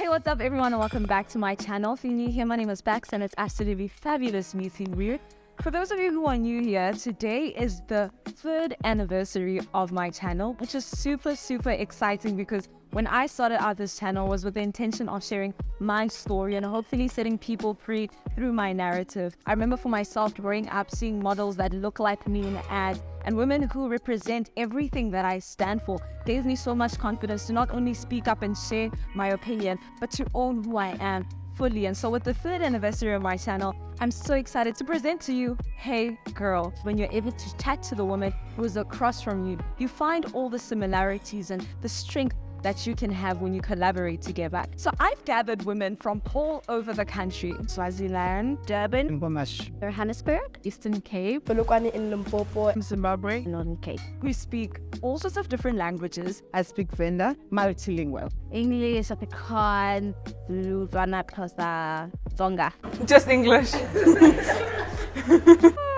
Hey, what's up everyone, and welcome back to my channel. If you're new here, my name is Bax and it's absolutely fabulous meeting you. For those of you who are new here, today is the 3rd anniversary of my channel, which is super exciting because when I started out this channel was with the intention of sharing my story and hopefully setting people free through my narrative. I remember for myself growing up seeing models that look like me in ads and women who represent everything that I stand for gave me so much confidence to not only speak up and share my opinion, but to own who I am fully. And so with the 3rd anniversary of my channel, I'm so excited to present to you Hey Girl. When you're able to chat to the woman who is across from you, you find all the similarities and the strength that you can have when you collaborate together. So I've gathered women from all over the country: Swaziland, Durban, Johannesburg, Eastern Cape, Polokwane in Limpopo, Zimbabwe, Northern Cape, who speak all sorts of different languages. I speak Venda, multilingual. English, Afrikaans, Zulu, Tswana, Xhosa, Tsonga. Just English.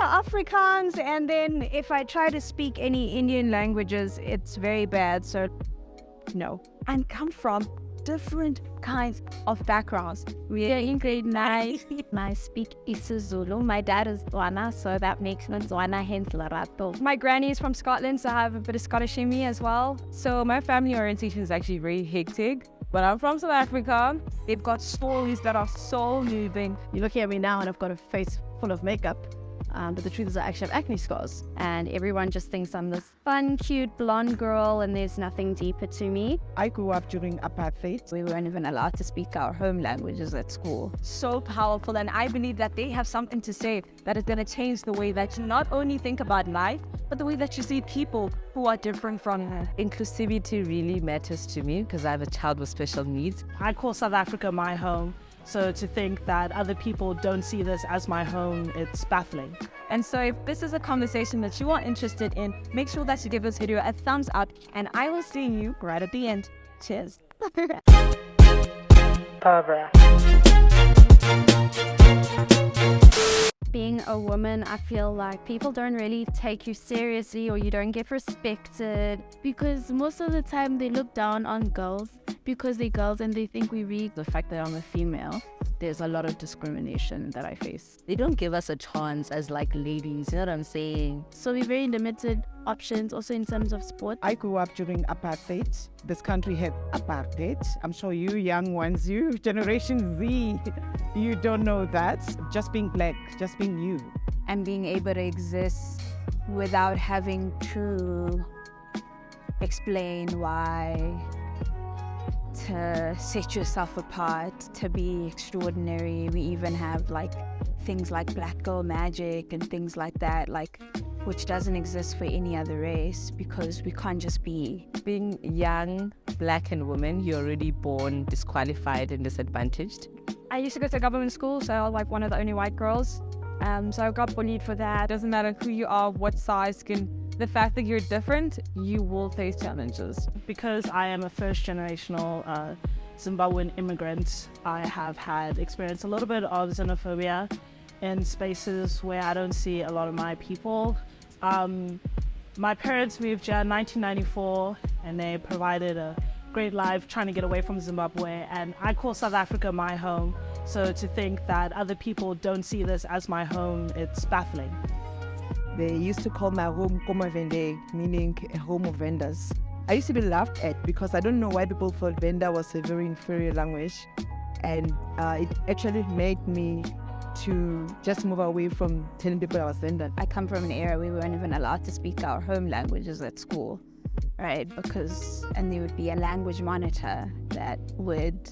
Afrikaans, and then if I try to speak any Indian languages, it's very bad, so no. And come from different kinds of backgrounds. We are in grade 9. I speak isiZulu. My dad is Tswana, so that makes me Tswana, hence Larato. My granny is from Scotland, so I have a bit of Scottish in me as well. So my family orientation is actually very hectic. But I'm from South Africa. They've got stories that are so moving. You're looking at me now and I've got a face full of makeup. But the truth is I actually have acne scars. And everyone just thinks I'm this fun, cute, blonde girl and there's nothing deeper to me. I grew up during apartheid. We weren't even allowed to speak our home languages at school. So powerful, and I believe that they have something to say that is going to change the way that you not only think about life, but the way that you see people who are different from her. Inclusivity really matters to me because I have a child with special needs. I call South Africa my home. So to think that other people don't see this as my home, it's baffling. And so if this is a conversation that you are interested in, make sure that you give this video a thumbs up and I will see you right at the end. Cheers. Being a woman, I feel like people don't really take you seriously or you don't get respected because most of the time they look down on girls because they're girls and they think we read. The fact that I'm a female, there's a lot of discrimination that I face. They don't give us a chance as like ladies, you know what I'm saying? So we're very limited options also in terms of sport. I grew up during apartheid. This country had apartheid. I'm sure you young ones, you Generation Z, you don't know that. Just being black, just being you. And being able to exist without having to explain why, to set yourself apart, to be extraordinary. We even have like things like black girl magic and things like that, like which doesn't exist for any other race because we can't just be. Being young, black and women, you're already born disqualified and disadvantaged. I used to go to a government school, so I was like one of the only white girls. So I got bullied for that. Doesn't matter who you are, what size, skin, the fact that you're different, you will face challenges. Because I am a first-generational Zimbabwean immigrant, I have had experienced a little bit of xenophobia in spaces where I don't see a lot of my people. My parents moved here in 1994 and they provided a great life trying to get away from Zimbabwe, and I call South Africa my home. So to think that other people don't see this as my home, it's baffling. They used to call my home Koma Vende, meaning a home of vendors. I used to be laughed at because I don't know why people thought Venda was a very inferior language, and it actually made me to just move away from telling people I was Venda. I come from an era where we weren't even allowed to speak our home languages at school, right? And there would be a language monitor that would,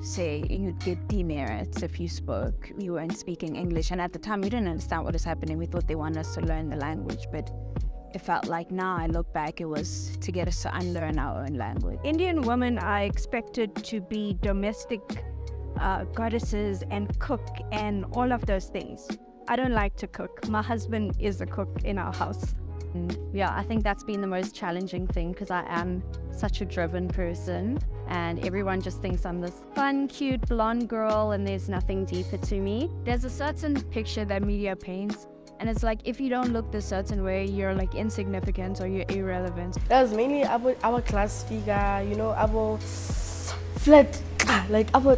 say you'd get demerits if you weren't speaking English. And at the time, we didn't understand what was happening. We thought they wanted us to learn the language, but it felt like now I look back, it was to get us to unlearn our own language. Indian women are expected to be domestic goddesses and cook and all of those things. I don't like to cook. My husband is a cook in our house. Yeah, I think that's been the most challenging thing because I am such a driven person and everyone just thinks I'm this fun, cute, blonde girl and there's nothing deeper to me. There's a certain picture that media paints And it's like, if you don't look this certain way, you're like insignificant or you're irrelevant. That was mainly about our class figure, you know, our flat, like our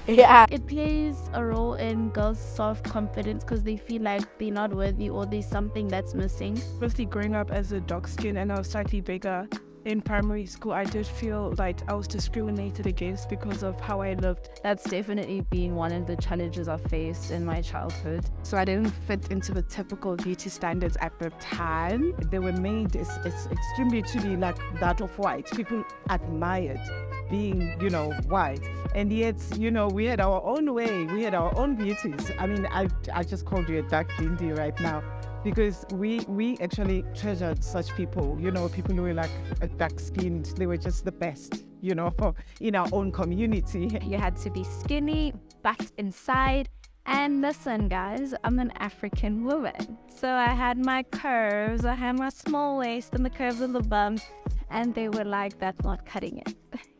yeah. It plays a role in girls' self-confidence because they feel like they're not worthy or there's something that's missing. Especially growing up as a dark skin and I was slightly bigger in primary school, I did feel like I was discriminated against because of how I looked. That's definitely been one of the challenges I faced in my childhood. So I didn't fit into the typical beauty standards at the time. They were made extremely to be like that of white. People admired being, you know, white. And yet, you know, we had our own way. We had our own beauties. I mean, I just called you a dark dindy right now because we actually treasured such people, you know, people who were like dark skinned. They were just the best, you know, in our own community. You had to be skinny, backed inside. And listen, guys, I'm an African woman. So I had my curves, I had my small waist and the curves of the bum. And they were like, that's not cutting it.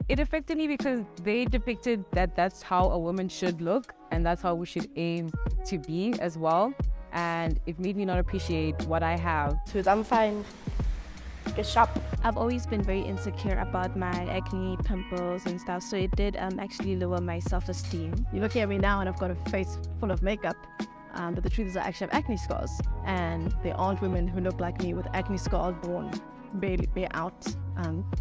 It affected me because they depicted that that's how a woman should look and that's how we should aim to be as well. And it made me not appreciate what I have. I'm fine. Get sharp. I've always been very insecure about my acne, pimples and stuff, so it did actually lower my self-esteem. You look at me now and I've got a face full of makeup, but the truth is I actually have acne scars. And there aren't women who look like me with acne scars born barely out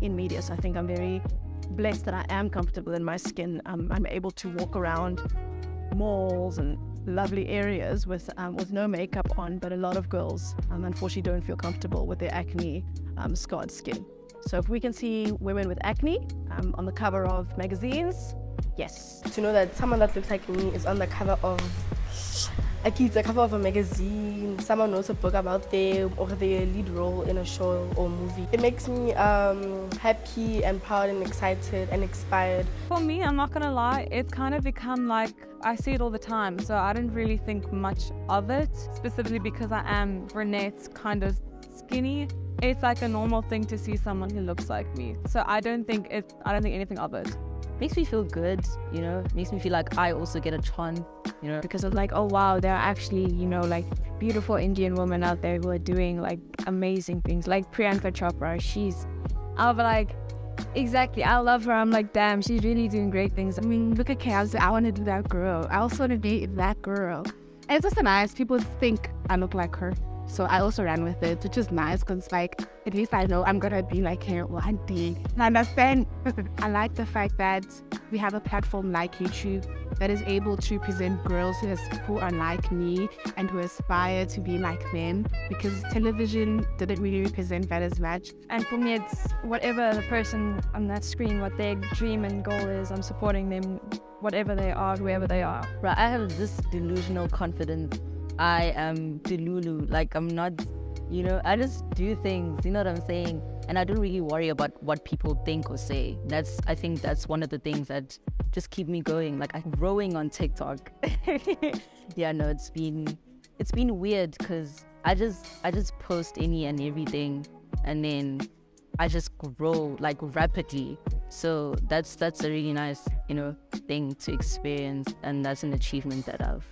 in media. So I think I'm very blessed that I am comfortable in my skin. I'm able to walk around malls and lovely areas with no makeup on, but a lot of girls unfortunately don't feel comfortable with their acne scarred skin. So if we can see women with acne on the cover of magazines, yes. To know that someone that looks like me is on the cover of the cover of a magazine, someone knows a book about them, or their lead role in a show or movie. It makes me happy and proud and excited and inspired. For me, I'm not gonna lie, it's kind of become like, I see it all the time, so I didn't really think much of it, specifically because I am brunette, kind of skinny. It's like a normal thing to see someone who looks like me. So I don't think anything of it. Makes me feel good, you know, makes me feel like I also get a chance, you know, Because it's like, oh wow, there are actually, you know, like beautiful Indian women out there who are doing like amazing things. Like Priyanka Chopra, I'll be like, exactly, I love her. I'm like, damn, she's really doing great things. I mean, look at Kay. I want to do that girl. I also want to date that girl. And it's just nice. People think I look like her. So I also ran with it, which is nice because, like, at least I know I'm going to be like her one day. I understand. I like the fact that we have a platform like YouTube that is able to present girls who are like me and who aspire to be like them, because television didn't really represent that as much. And for me, it's whatever the person on that screen, what their dream and goal is, I'm supporting them, whatever they are, whoever they are. right, I have this delusional confidence. I am delulu, like I'm not, you know, I just do things, you know what I'm saying? And I don't really worry about what people think or say. I think that's one of the things that just keep me going. Like I'm growing on TikTok. Yeah, no, it's been weird because I just post any and everything, and then I just grow like rapidly. So that's a really nice, you know, thing to experience, and that's an achievement that I've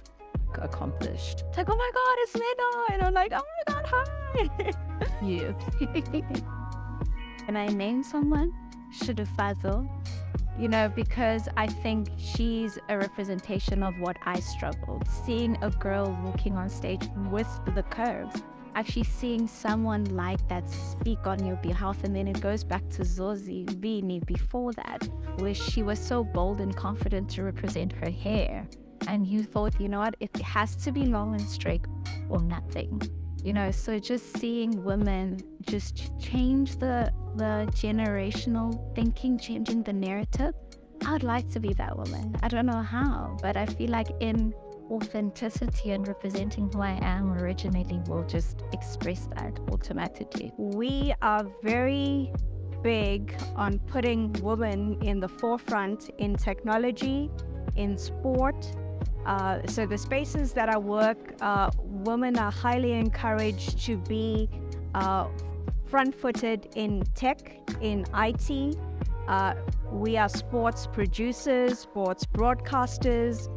accomplished. It's like, oh my God, it's Lena. And I'm like, oh my God, hi. Yeah. Can I name someone? Shudufazil. You know, because I think she's a representation of what I struggled. Seeing a girl walking on stage with the curves, actually seeing someone like that speak on your behalf. And then it goes back to Zozi Vini before that, where she was so bold and confident to represent her hair. And you thought, you know what, it has to be long and straight or nothing. You know, so just seeing women just change the generational thinking, changing the narrative. I would like to be that woman. I don't know how, but I feel like in authenticity and representing who I am originally will just express that automatically. We are very big on putting women in the forefront in technology, in sport. So the spaces that I work, women are highly encouraged to be front-footed in tech, in IT. We are sports producers, sports broadcasters.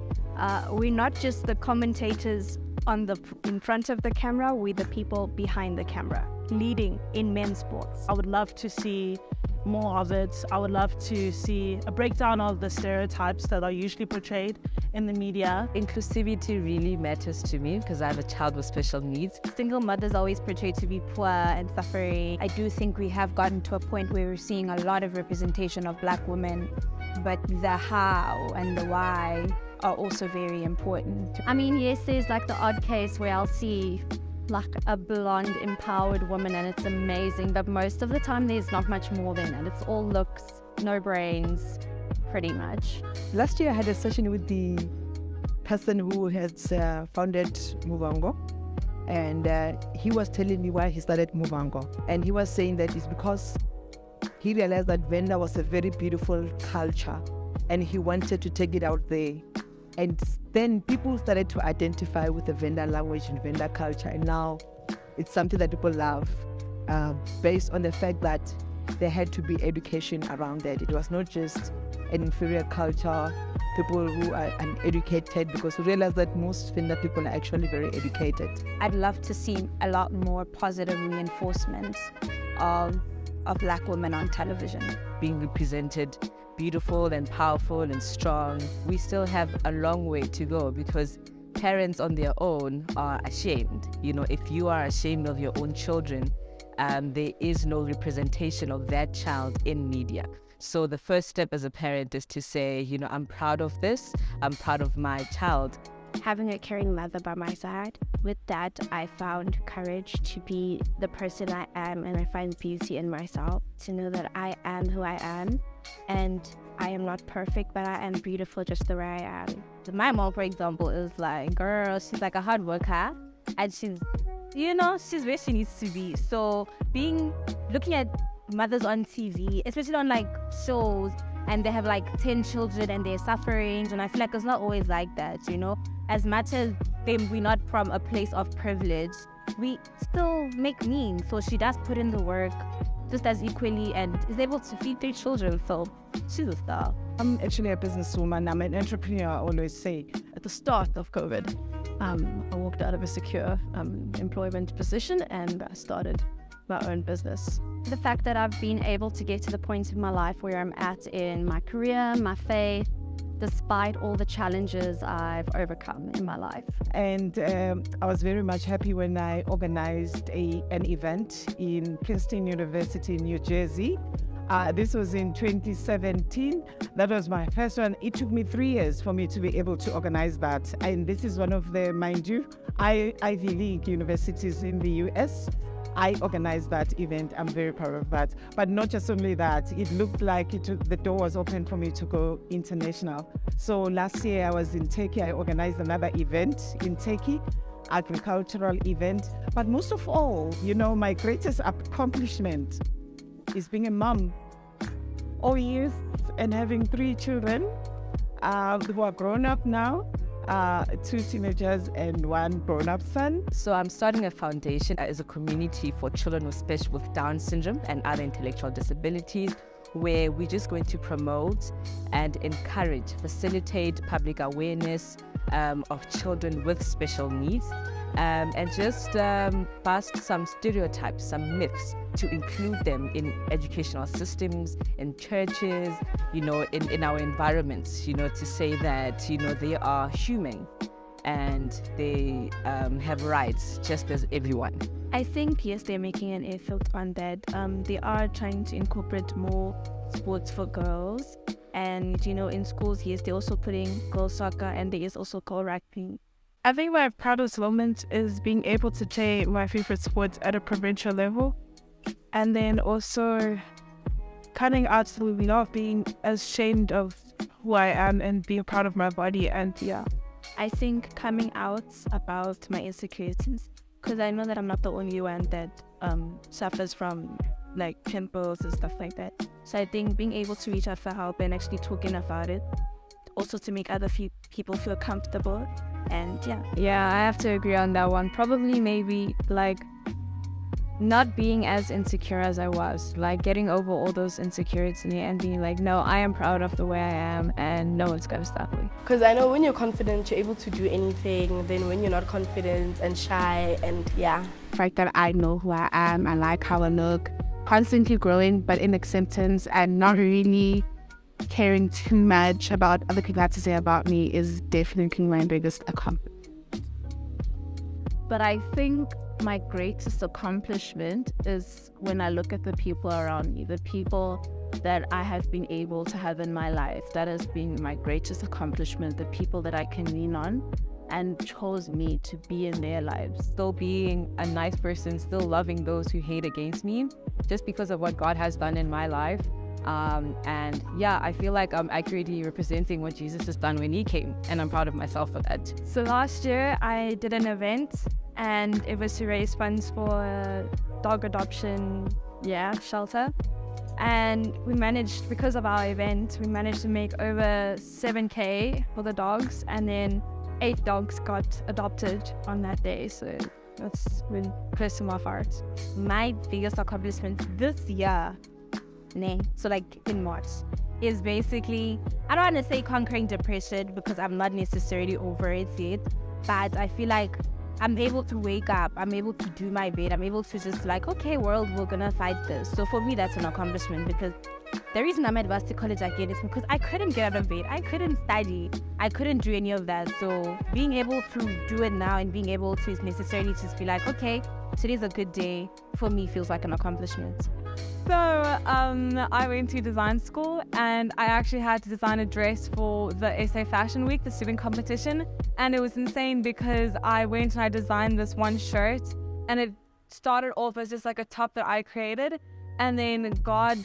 We're not just the commentators in front of the camera, we're the people behind the camera, leading in men's sports. I would love to see more of it. I would love to see a breakdown of the stereotypes that are usually portrayed in the media. Inclusivity really matters to me because I have a child with special needs. Single mothers always portrayed to be poor and suffering. I do think we have gotten to a point where we're seeing a lot of representation of Black women, but the how and the why are also very important. I mean, yes, there's like the odd case where I'll see like a blonde, empowered woman and it's amazing, but most of the time there's not much more than that. It's all looks, no brains, pretty much. Last year I had a session with the person who has founded Muvango, and he was telling me why he started Muvango, and he was saying that it's because he realized that Venda was a very beautiful culture and he wanted to take it out there. And then people started to identify with the Venda language and Venda culture, and now it's something that people love based on the fact that there had to be education around that. It was not just an inferior culture, people who are uneducated, because we realize that most Venda people are actually very educated. I'd love to see a lot more positive reinforcement of Black women on television. Being represented beautiful and powerful and strong. We still have a long way to go because parents on their own are ashamed. You know, if you are ashamed of your own children, there is no representation of that child in media. So the first step as a parent is to say, you know, I'm proud of this, I'm proud of my child. Having a caring mother by my side, with that I found courage to be the person I am, and I find beauty in myself, to know that I am who I am, and I am not perfect, but I am beautiful just the way I am. My mom, for example, is like, girl, she's like a hard worker, and she's, you know, she's where she needs to be. So looking at mothers on TV, especially on like shows, and they have like 10 children and they're suffering, and I feel like it's not always like that, you know. As much as we're not from a place of privilege, we still make means. So she does put in the work just as equally and is able to feed 3 children. So she's a star. I'm actually a businesswoman. I'm an entrepreneur, I always say. At the start of COVID, I walked out of a secure employment position and I started my own business. The fact that I've been able to get to the point in my life where I'm at in my career, my faith, despite all the challenges I've overcome in my life. And I was very much happy when I organized an event in Princeton University in New Jersey. This was in 2017. That was my first one. It took me 3 years for me to be able to organize that. And this is one of the, mind you, Ivy League universities in the US. I organized that event. I'm very proud of that. But not just only that, it looked like the door was open for me to go international. So last year I was in Turkey. I organized another event in Turkey, agricultural event. But most of all, you know, my greatest accomplishment is being a mom, all youth, and having 3 children who are grown up now. 2 teenagers and 1 grown-up son. So I'm starting a foundation as a community for children with Down syndrome and other intellectual disabilities, where we're just going to promote and encourage, facilitate public awareness of children with special needs, and just bust some stereotypes, some myths, to include them in educational systems, in churches, you know, in our environments, you know, to say that, you know, they are human and they have rights just as everyone. I think, yes, they're making an effort on that. They are trying to incorporate more sports for girls. And, you know, in schools, yes, they're also putting girls soccer, and there is also co-rugby. I think my proudest moment is being able to play my favorite sport at a provincial level. And then also cutting out the love, being ashamed of who I am and being proud of my body. And yeah, I think coming out about my insecurities, because I know that I'm not the only one that suffers from like pimples and stuff like that. So I think being able to reach out for help and actually talking about it, also to make other people feel comfortable. And yeah, I have to agree on that one. Probably maybe like not being as insecure as I was, like getting over all those insecurities and being like, no, I am proud of the way I am and no one's gonna stop me. Because I know when you're confident, you're able to do anything. Then when you're not confident and shy, and yeah. The fact that I know who I am, I like how I look, constantly growing, but in acceptance and not really caring too much about other people have to say about me is definitely my biggest accomplishment. But I think my greatest accomplishment is when I look at the people around me, the people that I have been able to have in my life. That has been my greatest accomplishment, the people that I can lean on and chose me to be in their lives. Still being a nice person, still loving those who hate against me, just because of what God has done in my life. And yeah, I feel like I'm accurately representing what Jesus has done when he came, and I'm proud of myself for that. So last year I did an event and it was to raise funds for a dog adoption shelter. And we managed, because of our event, we managed to make over 7K for the dogs, and then 8 dogs got adopted on that day. So that's really close to my heart. My biggest accomplishment this year, so like in March, is basically, I don't want to say conquering depression because I'm not necessarily over it yet, but I feel like I'm able to wake up, I'm able to do my bed, I'm able to just like, okay, world, we're gonna fight this. So for me, that's an accomplishment, because the reason I'm at varsity college again is because I couldn't get out of bed, I couldn't study, I couldn't do any of that. So being able to do it now and being able to necessarily just be like, okay, today's a good day, for me feels like an accomplishment. So I went to design school and I actually had to design a dress for the SA Fashion Week, the student competition. And it was insane because I went and I designed this one shirt, and it started off as just like a top that I created. And then God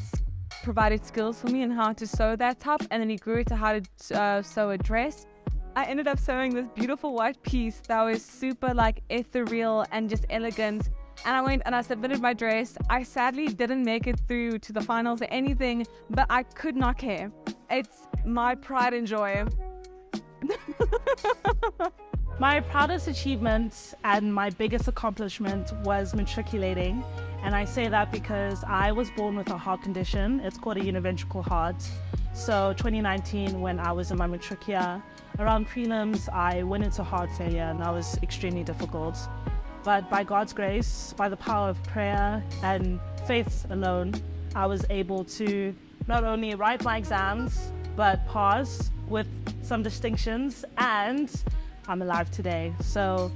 provided skills for me on how to sew that top. And then he grew it to how to sew a dress. I ended up sewing this beautiful white piece that was super like ethereal and just elegant. And I went and I submitted my dress. I sadly didn't make it through to the finals or anything, but I could not care. It's my pride and joy. My proudest achievement and my biggest accomplishment was matriculating. And I say that because I was born with a heart condition. It's called a univentricular heart. So 2019, when I was in my matric year, around prelims, I went into heart failure, and that was extremely difficult. But by God's grace, by the power of prayer and faith alone, I was able to not only write my exams, but pass with some distinctions, and I'm alive today. So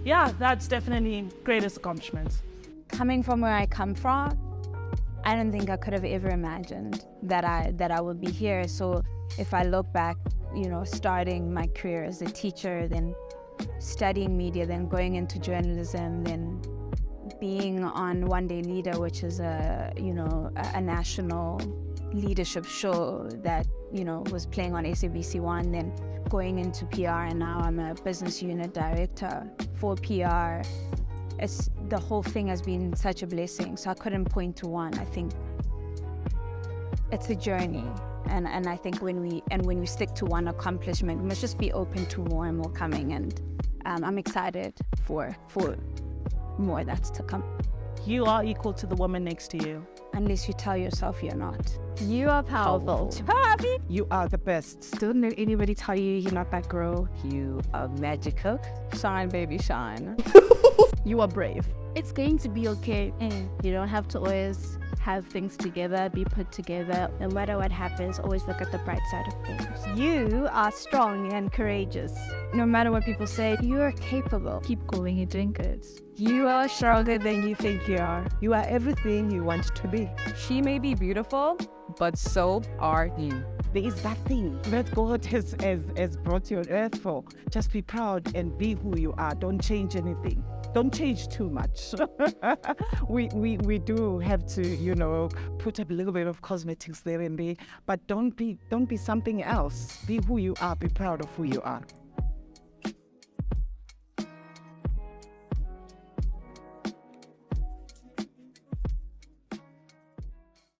yeah, that's definitely greatest accomplishment. Coming from where I come from, I don't think I could have ever imagined that I would be here. So if I look back, starting my career as a teacher, then studying media, then going into journalism, then being on One Day Leader, which is a national leadership show that was playing on SABC1, then going into PR, and now I'm a business unit director for PR. The whole thing has been such a blessing, so I couldn't point to one. I think it's a journey, and I think when we stick to one accomplishment, we must just be open to more and more coming, and I'm excited for more that's to come. You are equal to the woman next to you. Unless you tell yourself you're not. You are powerful. You are the best. Don't let anybody tell you you're not that girl. You are magical. Shine, baby, shine. You are brave. It's going to be okay. You don't have to always have things together, be put together. No matter what happens, always look at the bright side of things. You are strong and courageous. No matter what people say, you are capable. Keep going, you're doing good. You are stronger than you think you are. You are everything you want to be. She may be beautiful, But so are you. There is that thing that God has brought you on earth for. Just be proud and be who you are. Don't change anything. Don't change too much. we do have to, put a little bit of cosmetics there and there, but don't be something else. Be who you are. Be proud of who you are.